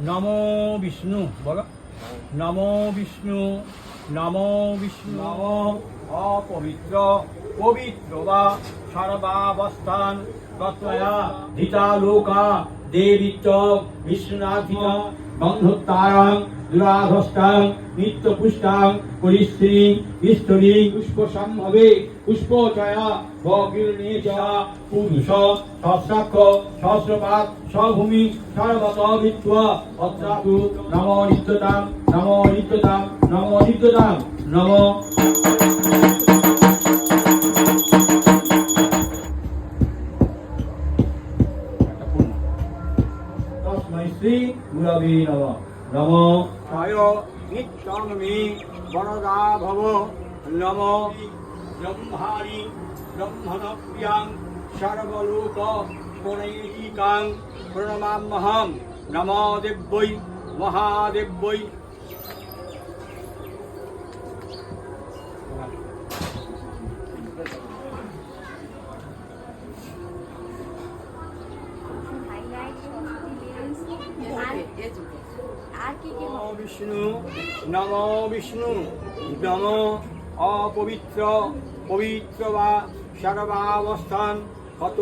নমো বিষ্ণু বলো, নমো বিষ্ণু, নমো বিষ্ণু। নমো অপবিত্র পবিত্র বা সর্বাবস্থান তত্ত্বয়া ধৃতা লোকা দেবীত্ব বিষ্ণুনাথিতা গন্ধোত্তারং দুরাধস্তাং নিত্যপুষ্টাং পরিশ্রী স্থলী পুষ্পসম্ভবে পুষ্পচয়া বকির্ণে চ পুরুষ সহস্রাক্ষ সহস্রপাত স্বভূমি সর্বত বিত্বা অত্রাতু নমো নিত্যতাং নমো নিত্যতাং নমো নিত্যতাং নমো। তস্मै শ্রী গুরবে নমঃ। নমো জয় নিত্যং মে বরদা ভব। নমো ব্রহ্মাণি ব্রহ্মণপ্রিয়াং সর্বলোক গণৈকিকাং প্রণমাম্যহং। নমো দেব্যৈ মহাদেব্যৈ। নমো বিষ্ণু, নমো বিষ্ণু, নমো অপবিত্র পবিত্র বা সর্বাবস্থান কত